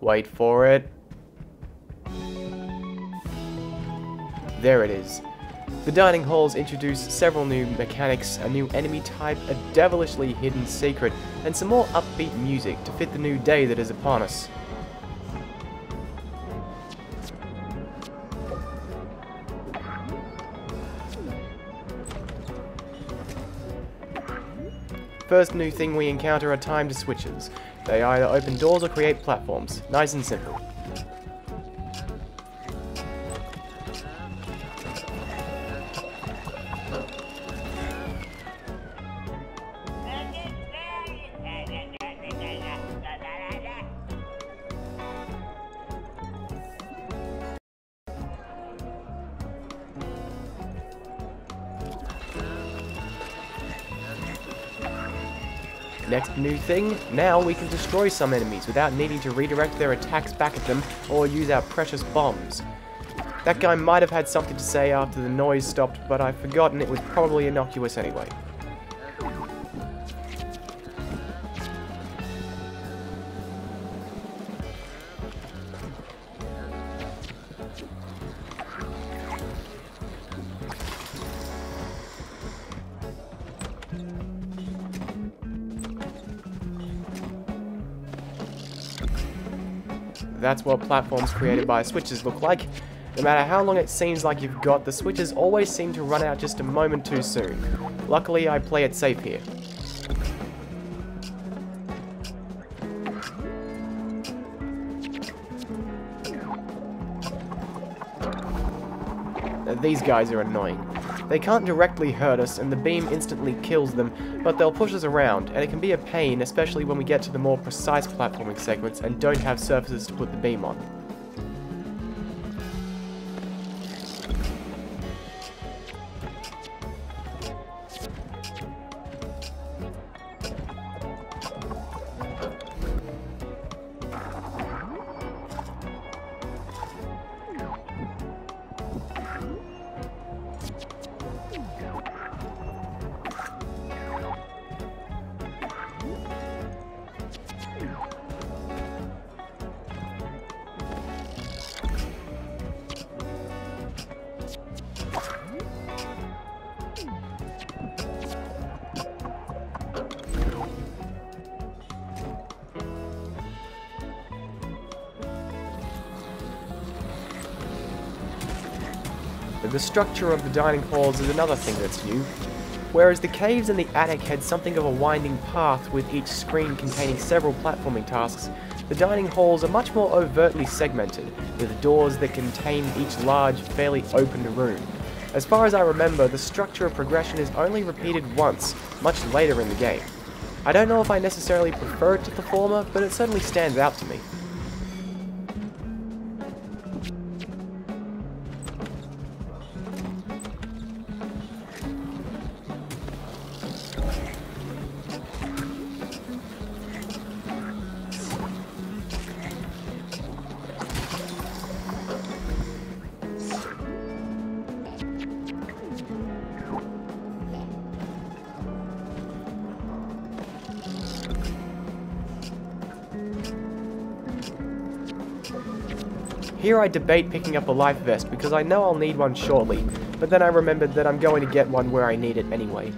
Wait for it. There it is. The dining halls introduce several new mechanics, a new enemy type, a devilishly hidden secret, and some more upbeat music to fit the new day that is upon us. First new thing we encounter are timed switches. They either open doors or create platforms. Nice and simple. Next new thing, now we can destroy some enemies without needing to redirect their attacks back at them or use our precious bombs. That guy might have had something to say after the noise stopped, but I've forgotten it was probably innocuous anyway. That's what platforms created by switches look like. No matter how long it seems like you've got, the switches always seem to run out just a moment too soon. Luckily, I play it safe here. These guys are annoying. They can't directly hurt us, and the beam instantly kills them, but they'll push us around, and it can be a pain, especially when we get to the more precise platforming segments and don't have surfaces to put the beam on. The structure of the dining halls is another thing that's new. Whereas the caves and the attic had something of a winding path with each screen containing several platforming tasks, the dining halls are much more overtly segmented, with doors that contain each large, fairly open room. As far as I remember, the structure of progression is only repeated once, much later in the game. I don't know if I necessarily prefer it to the former, but it certainly stands out to me. Here I debate picking up a life vest because I know I'll need one shortly, but then I remembered that I'm going to get one where I need it anyway.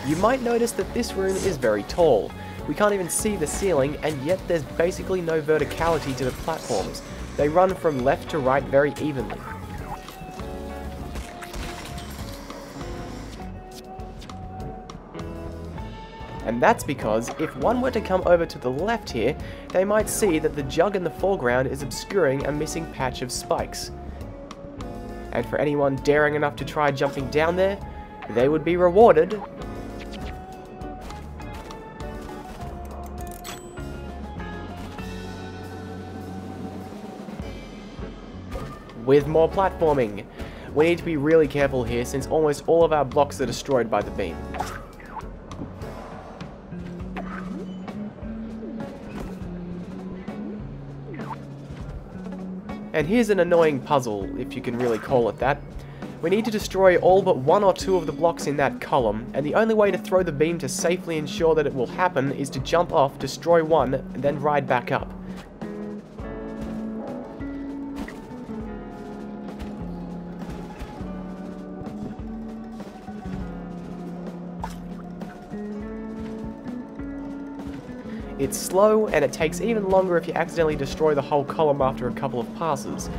You might notice that this room is very tall. We can't even see the ceiling, and yet there's basically no verticality to the platforms. They run from left to right very evenly. And that's because if one were to come over to the left here, they might see that the jug in the foreground is obscuring a missing patch of spikes. And for anyone daring enough to try jumping down there, they would be rewarded with more platforming. We need to be really careful here since almost all of our blocks are destroyed by the beam. And here's an annoying puzzle, if you can really call it that. We need to destroy all but 1 or 2 of the blocks in that column, and the only way to throw the beam to safely ensure that it will happen is to jump off, destroy one, and then ride back up. It's slow, and it takes even longer if you accidentally destroy the whole column after a couple of passes.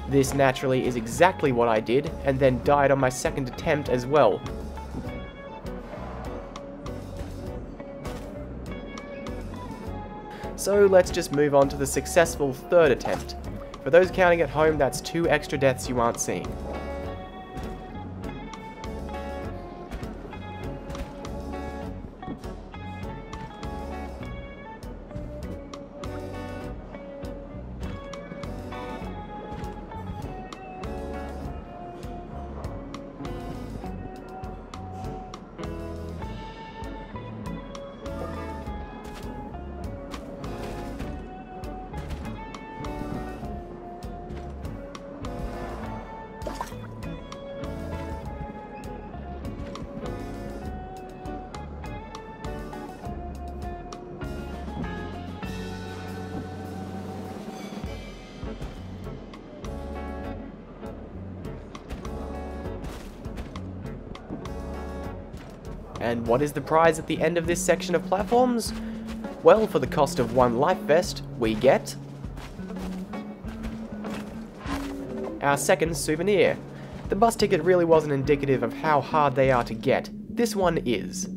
This naturally is exactly what I did, and then died on my second attempt as well. So let's just move on to the successful third attempt. For those counting at home, that's 2 extra deaths you aren't seeing. And what is the prize at the end of this section of platforms? Well, for the cost of 1 life vest, we get our second souvenir. The bus ticket really wasn't indicative of how hard they are to get. This one is.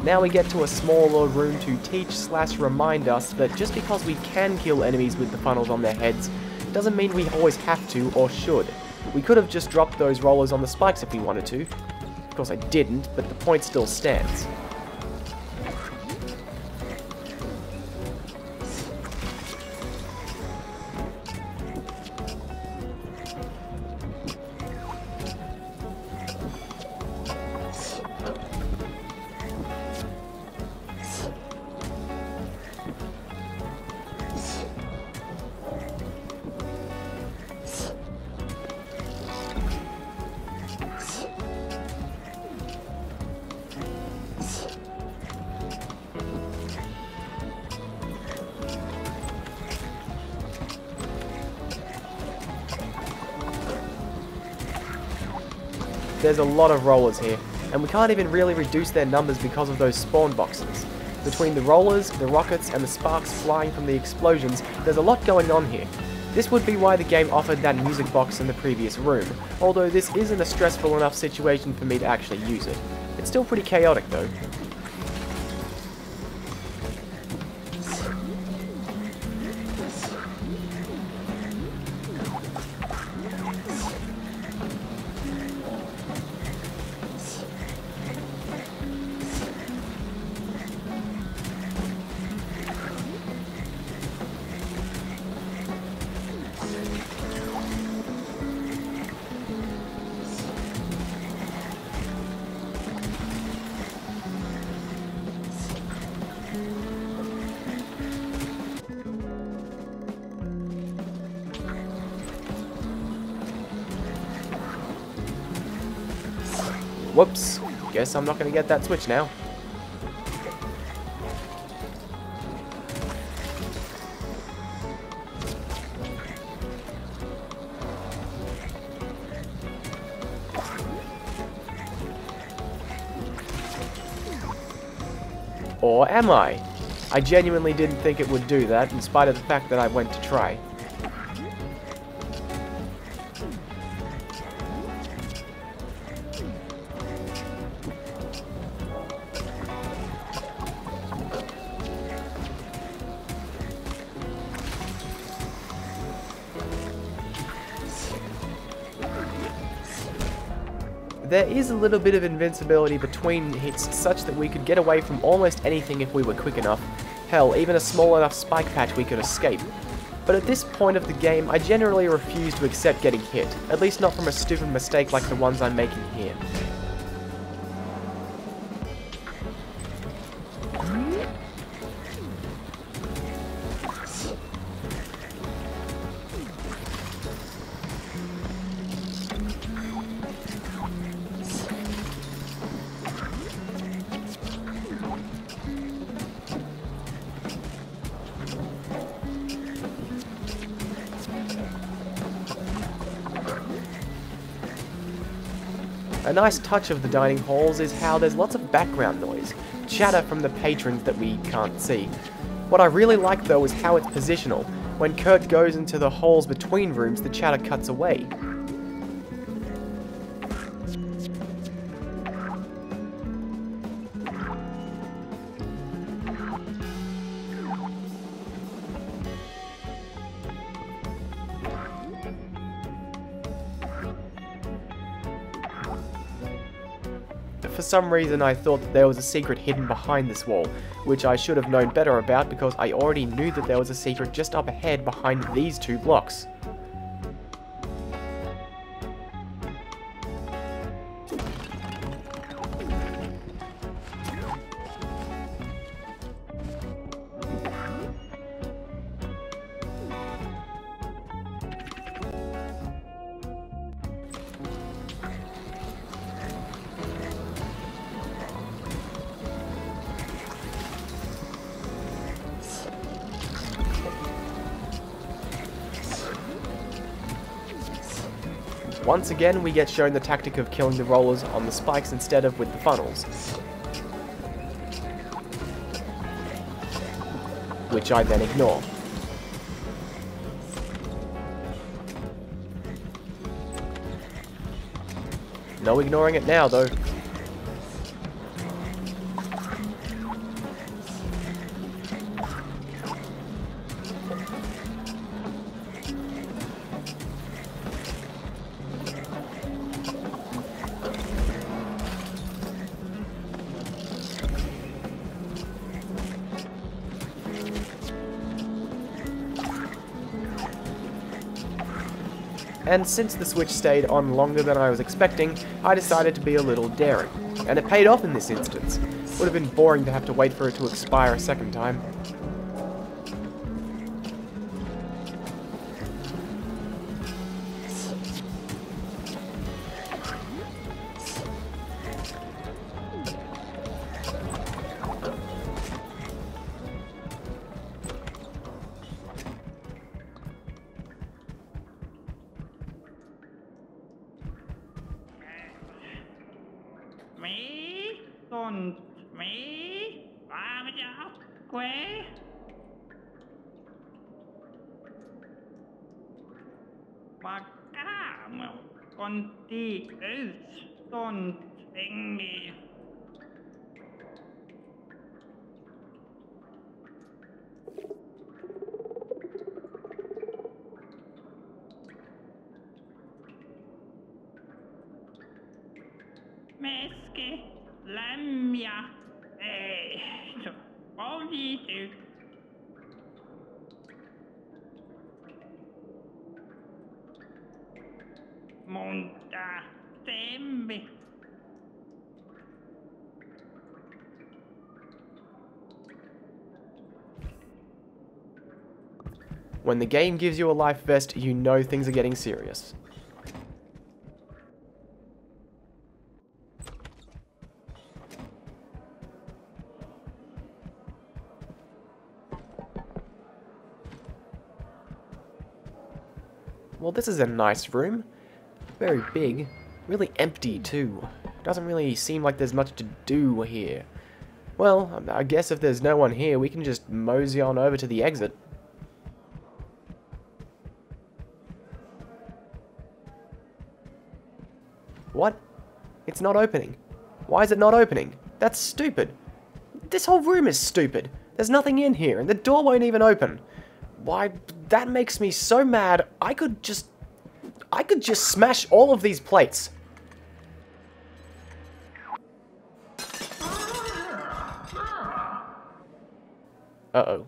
Now we get to a smaller room to teach/remind us that just because we can kill enemies with the funnels on their heads, doesn't mean we always have to or should. We could have just dropped those rollers on the spikes if we wanted to. Of course I didn't, but the point still stands. There's a lot of rollers here, and we can't even really reduce their numbers because of those spawn boxes. Between the rollers, the rockets, and the sparks flying from the explosions, there's a lot going on here. This would be why the game offered that music box in the previous room, although this isn't a stressful enough situation for me to actually use it. It's still pretty chaotic though. Whoops, guess I'm not going to get that switch now. Or am I? I genuinely didn't think it would do that, in spite of the fact that I went to try. There is a little bit of invincibility between hits such that we could get away from almost anything if we were quick enough. Hell, even a small enough spike patch we could escape. But at this point of the game, I generally refuse to accept getting hit, at least not from a stupid mistake like the ones I'm making here. A nice touch of the dining halls is how there's lots of background noise, chatter from the patrons that we can't see. What I really like though is how it's positional. When Kurt goes into the holes between rooms, the chatter cuts away. For some reason I thought that there was a secret hidden behind this wall, which I should have known better about because I already knew that there was a secret just up ahead behind these 2 blocks. Once again, we get shown the tactic of killing the rollers on the spikes instead of with the funnels, which I then ignore. No ignoring it now, though. And since the switch stayed on longer than I was expecting, I decided to be a little daring. And it paid off in this instance. Would have been boring to have to wait for it to expire a second time. Und me, Macamo, conti is don't sing me. Meske, lamia, so, only do. Monta, tembe. When the game gives you a life vest, you know things are getting serious. Well, this is a nice room. Very big. Really empty, too. Doesn't really seem like there's much to do here. Well, I guess if there's no one here, we can just mosey on over to the exit. What? It's not opening. Why is it not opening? That's stupid. This whole room is stupid. There's nothing in here, and the door won't even open. Why, that makes me so mad, I could just smash all of these plates. Uh-oh.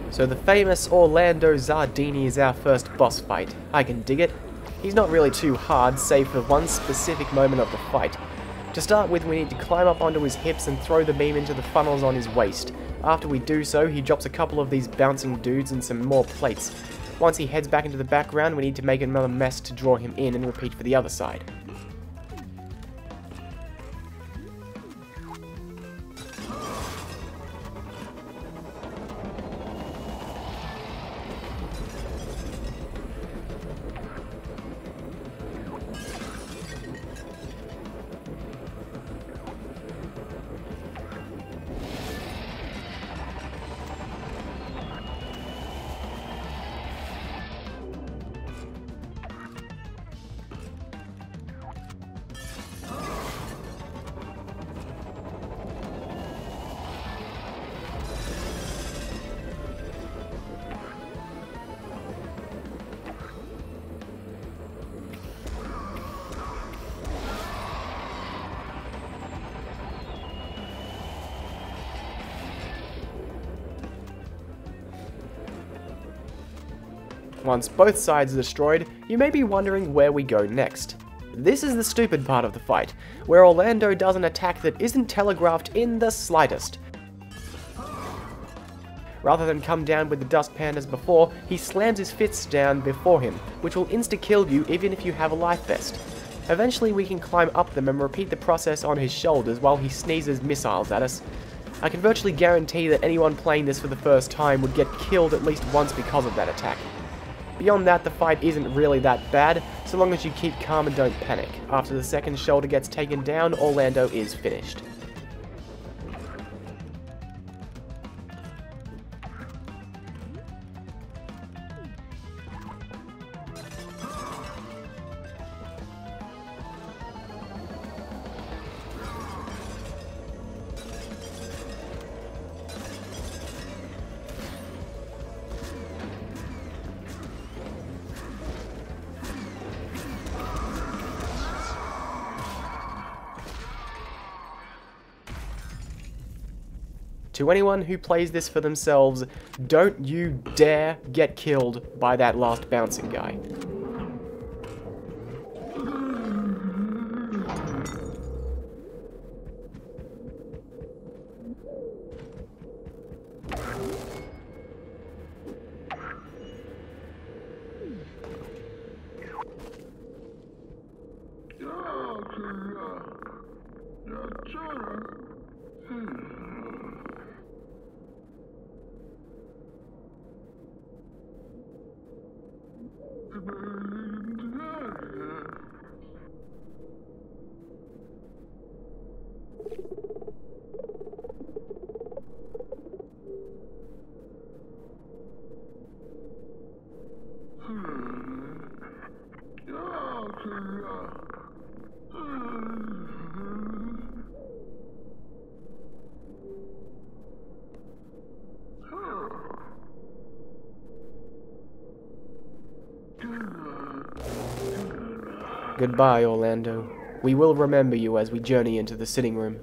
So the famous Orlando Zardini is our first boss fight. I can dig it. He's not really too hard, save for one specific moment of the fight. To start with, we need to climb up onto his hips and throw the beam into the funnels on his waist. After we do so, he drops a couple of these bouncing dudes and some more plates. Once he heads back into the background, we need to make another mess to draw him in and repeat for the other side. Once both sides are destroyed, you may be wondering where we go next. This is the stupid part of the fight, where Orlando does an attack that isn't telegraphed in the slightest. Rather than come down with the dustpan as before, he slams his fists down before him, which will insta-kill you even if you have a life vest. Eventually we can climb up them and repeat the process on his shoulders while he sneezes missiles at us. I can virtually guarantee that anyone playing this for the first time would get killed at least once because of that attack. Beyond that, the fight isn't really that bad, so long as you keep calm and don't panic. After the second shoulder gets taken down, Orlando is finished. To anyone who plays this for themselves, don't you dare get killed by that last bouncing guy. Goodbye, Orlando. We will remember you as we journey into the sitting room.